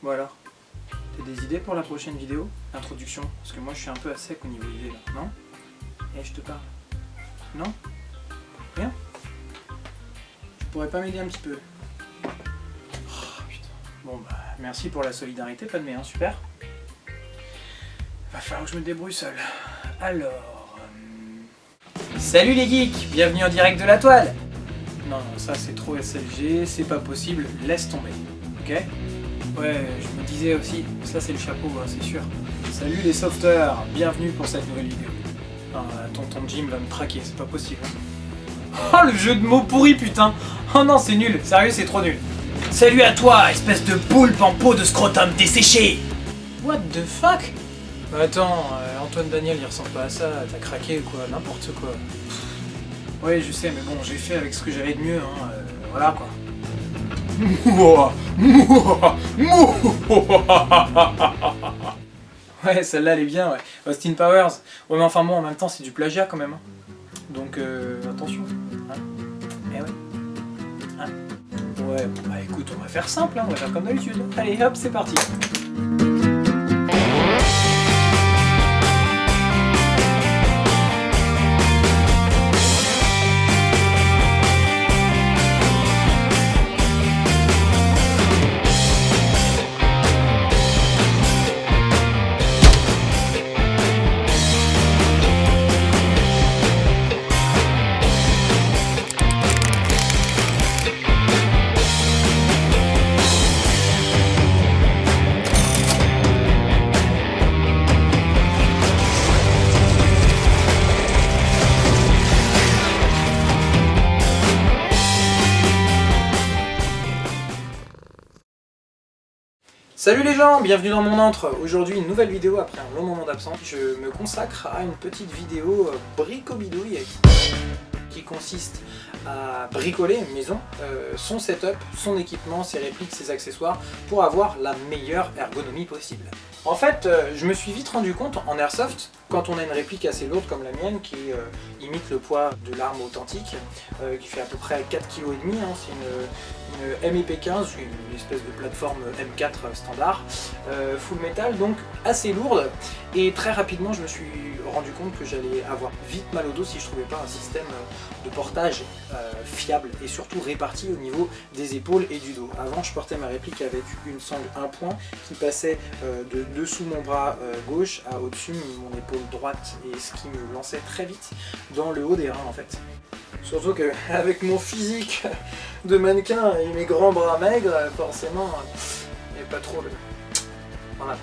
Bon alors, t'as des idées pour la prochaine vidéo? Introduction, parce que moi je suis un peu à sec au niveau idée là, non? Eh, je te parle. Non? Rien? Tu pourrais pas m'aider un petit peu? Oh putain. Bon bah, merci pour la solidarité, Padmé, hein, super. Va falloir que je me débrouille seul. Alors... Salut les geeks, bienvenue en direct de la toile. Non, ça c'est trop SLG, c'est pas possible, laisse tomber, ok? Ouais, je me disais aussi, ça c'est le chapeau, hein, c'est sûr. Salut les softeurs, bienvenue pour cette nouvelle vidéo. Ah, tonton Jim va me traquer, c'est pas possible. Oh, le jeu de mots pourri, putain. Oh non, c'est nul, sérieux, c'est trop nul. Salut à toi, espèce de poulpe en peau de scrotum desséché. What the fuck? Bah attends, Antoine Daniel il ressemble pas à ça, t'as craqué ou quoi, n'importe quoi. Ouais, je sais, mais bon, j'ai fait avec ce que j'avais de mieux, hein, voilà quoi. Ouais, celle-là elle est bien, ouais. Austin Powers. Ouais, mais enfin bon, en même temps, c'est du plagiat quand même. Hein. Donc, attention. Hein. Eh ouais. Hein. Ouais, bon, bah écoute, on va faire simple, hein, on va faire comme d'habitude. Allez, hop, c'est parti. Salut les gens, bienvenue dans mon antre. Aujourd'hui une nouvelle vidéo après un long moment d'absence. Je me consacre à une petite vidéo brico-bidouille qui consiste à bricoler une maison, son setup, son équipement, ses répliques, ses accessoires pour avoir la meilleure ergonomie possible. En fait, je me suis vite rendu compte en airsoft, quand on a une réplique assez lourde comme la mienne qui imite le poids de l'arme authentique, qui fait à peu près 4,5 kg, hein, c'est une MEP15, une espèce de plateforme M4 standard, full metal, donc assez lourde, et très rapidement je me suis rendu compte que j'allais avoir vite mal au dos si je trouvais pas un système de portage fiable et surtout réparti au niveau des épaules et du dos. Avant je portais ma réplique avec une sangle 1 point qui passait de dessous mon bras gauche à au-dessus mon épaule droite, et ce qui me lançait très vite dans le haut des reins en fait. Surtout qu'avec mon physique de mannequin et mes grands bras maigres, forcément, il n'y a pas trop de... Voilà.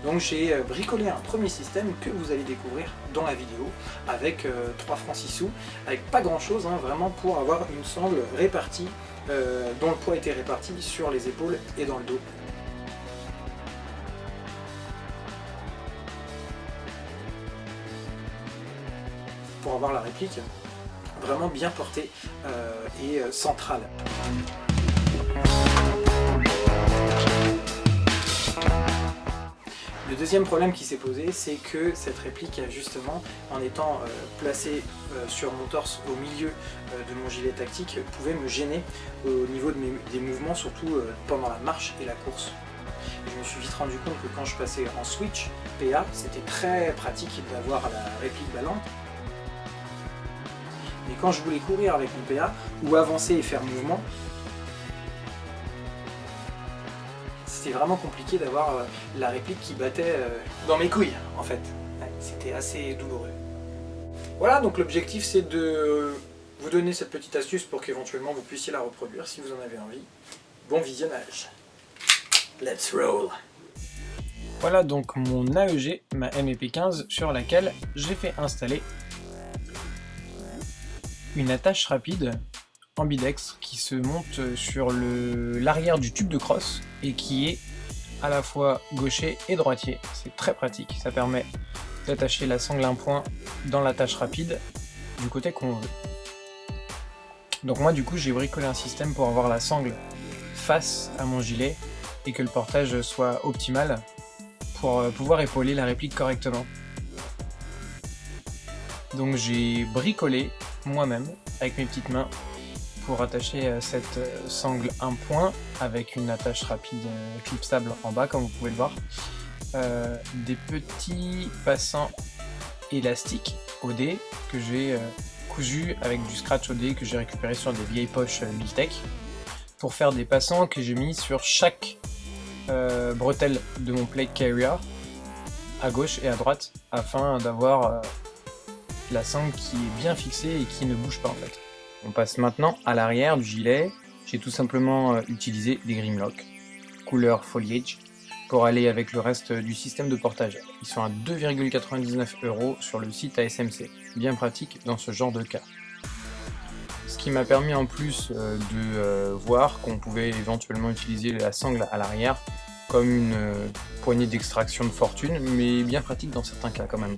Donc j'ai bricolé un premier système que vous allez découvrir dans la vidéo avec 3 francs 6 sous, avec pas grand chose, hein, vraiment pour avoir une sangle répartie, dont le poids était réparti sur les épaules et dans le dos. Pour avoir la réplique vraiment bien portée et centrale. Le deuxième problème qui s'est posé, c'est que cette réplique, justement, en étant placée sur mon torse au milieu de mon gilet tactique, pouvait me gêner au niveau des mouvements, surtout pendant la marche et la course. Je me suis vite rendu compte que quand je passais en switch PA, c'était très pratique d'avoir la réplique ballante. Mais quand je voulais courir avec mon PA, ou avancer et faire mouvement, c'était vraiment compliqué d'avoir la réplique qui battait dans mes couilles, en fait. Ouais, c'était assez douloureux. Voilà, donc l'objectif c'est de vous donner cette petite astuce pour qu'éventuellement vous puissiez la reproduire si vous en avez envie. Bon visionnage. Let's roll. Voilà donc mon AEG, ma MEP15, sur laquelle j'ai fait installer une attache rapide ambidex qui se monte sur l'arrière du tube de crosse et qui est à la fois gaucher et droitier. C'est très pratique, ça permet d'attacher la sangle 1 point dans l'attache rapide du côté qu'on veut. Donc moi du coup j'ai bricolé un système pour avoir la sangle face à mon gilet et que le portage soit optimal pour pouvoir épauler la réplique correctement. Donc j'ai bricolé moi-même avec mes petites mains pour attacher cette sangle 1 point avec une attache rapide clipsable en bas comme vous pouvez le voir. Des petits passants élastiques OD que j'ai cousus avec du scratch OD que j'ai récupéré sur des vieilles poches Miltech pour faire des passants que j'ai mis sur chaque bretelle de mon plate carrier à gauche et à droite afin d'avoir la sangle qui est bien fixée et qui ne bouge pas en fait. On passe maintenant à l'arrière du gilet. J'ai tout simplement utilisé des Grimlock couleur foliage pour aller avec le reste du système de portage. Ils sont à 2,99 € sur le site ASMC. Bien pratique dans ce genre de cas. Ce qui m'a permis en plus de voir qu'on pouvait éventuellement utiliser la sangle à l'arrière comme une poignée d'extraction de fortune, mais bien pratique dans certains cas quand même.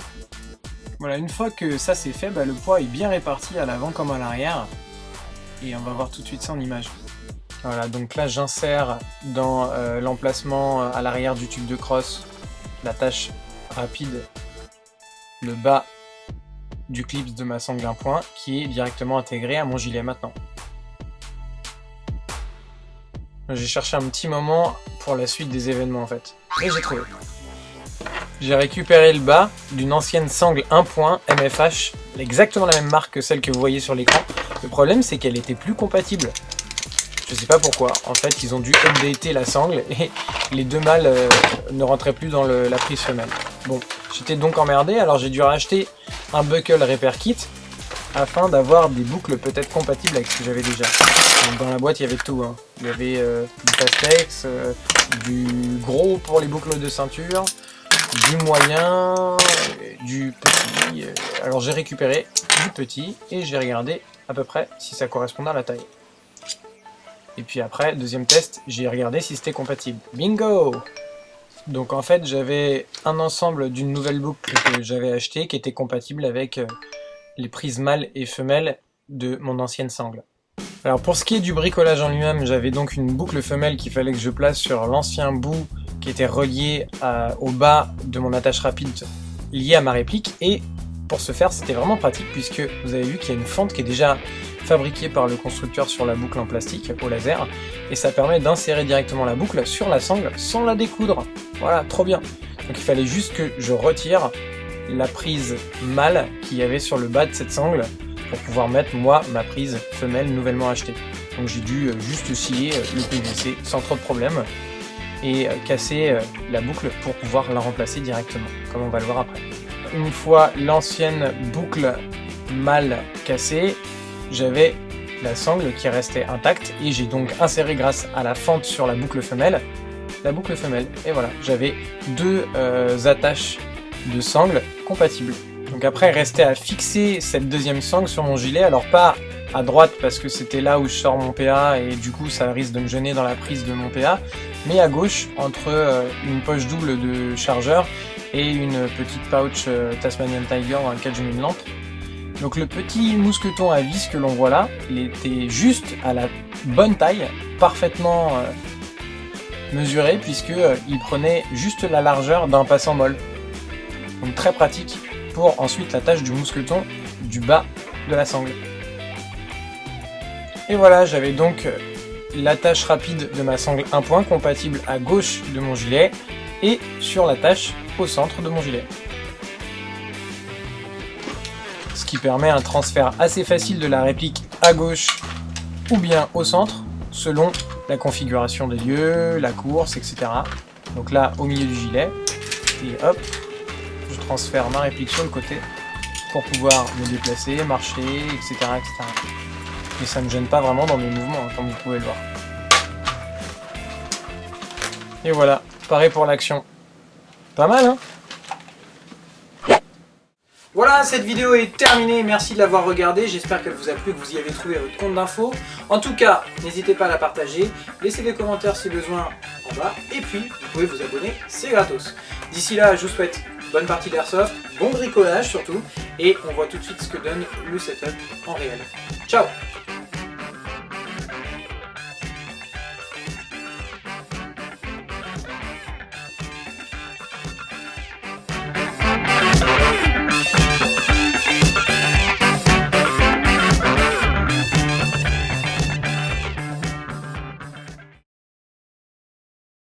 Voilà, une fois que ça c'est fait, le poids est bien réparti à l'avant comme à l'arrière. Et on va voir tout de suite ça en image. Voilà, donc là j'insère dans l'emplacement à l'arrière du tube de crosse l'attache rapide, le bas du clips de ma sangle 1 point qui est directement intégré à mon gilet maintenant. J'ai cherché un petit moment pour la suite des événements en fait. Et j'ai trouvé. J'ai récupéré le bas d'une ancienne sangle 1 point MFH, exactement la même marque que celle que vous voyez sur l'écran. Le problème c'est qu'elle était plus compatible. Je sais pas pourquoi, en fait ils ont dû updater la sangle et les deux mâles ne rentraient plus dans la prise femelle. Bon, j'étais donc emmerdé, alors j'ai dû racheter un buckle repair kit afin d'avoir des boucles peut-être compatibles avec ce que j'avais déjà. Donc, dans la boîte il y avait tout, hein. Il y avait du Fastex, du gros pour les boucles de ceinture, du moyen, du petit. Alors j'ai récupéré du petit et j'ai regardé à peu près si ça correspondait à la taille. Et puis après, deuxième test, j'ai regardé si c'était compatible. Bingo! Donc en fait, j'avais un ensemble d'une nouvelle boucle que j'avais acheté qui était compatible avec les prises mâles et femelles de mon ancienne sangle. Alors pour ce qui est du bricolage en lui-même, j'avais donc une boucle femelle qu'il fallait que je place sur l'ancien bout qui était relié au bas de mon attache rapide lié à ma réplique. Et pour ce faire, c'était vraiment pratique puisque vous avez vu qu'il y a une fente qui est déjà fabriquée par le constructeur sur la boucle en plastique au laser et ça permet d'insérer directement la boucle sur la sangle sans la découdre. Voilà, trop bien. Donc il fallait juste que je retire la prise mâle qu'il y avait sur le bas de cette sangle pour pouvoir mettre moi ma prise femelle nouvellement achetée. Donc j'ai dû juste scier le PVC sans trop de problème et casser la boucle pour pouvoir la remplacer directement, comme on va le voir après. Une fois l'ancienne boucle mâle cassée, j'avais la sangle qui restait intacte et j'ai donc inséré grâce à la fente sur la boucle femelle, et voilà, j'avais deux attaches de sangle compatibles. Donc après, il restait à fixer cette deuxième sangle sur mon gilet, alors pas à droite parce que c'était là où je sors mon PA et du coup ça risque de me gêner dans la prise de mon PA, mais à gauche entre une poche double de chargeur et une petite pouch Tasmanian Tiger dans laquelle j'ai mis une lampe. Donc le petit mousqueton à vis que l'on voit là, il était juste à la bonne taille, parfaitement mesuré puisque il prenait juste la largeur d'un passant molle. Donc très pratique pour ensuite l'attache du mousqueton du bas de la sangle. Et voilà, j'avais donc l'attache rapide de ma sangle 1 point compatible à gauche de mon gilet et sur l'attache au centre de mon gilet. Ce qui permet un transfert assez facile de la réplique à gauche ou bien au centre selon la configuration des lieux, la course, etc. Donc là au milieu du gilet et hop, je transfère ma réplique sur le côté pour pouvoir me déplacer, marcher, etc. etc. Et ça ne me gêne pas vraiment dans mes mouvements, hein, comme vous pouvez le voir. Et voilà, pareil pour l'action. Pas mal, hein? Voilà, cette vidéo est terminée, merci de l'avoir regardée, j'espère qu'elle vous a plu, que vous y avez trouvé votre compte d'infos. En tout cas, n'hésitez pas à la partager, laissez des commentaires si besoin en bas, et puis vous pouvez vous abonner, c'est gratos. D'ici là, je vous souhaite bonne partie d'airsoft, bon bricolage surtout, et on voit tout de suite ce que donne le setup en réel. Ciao!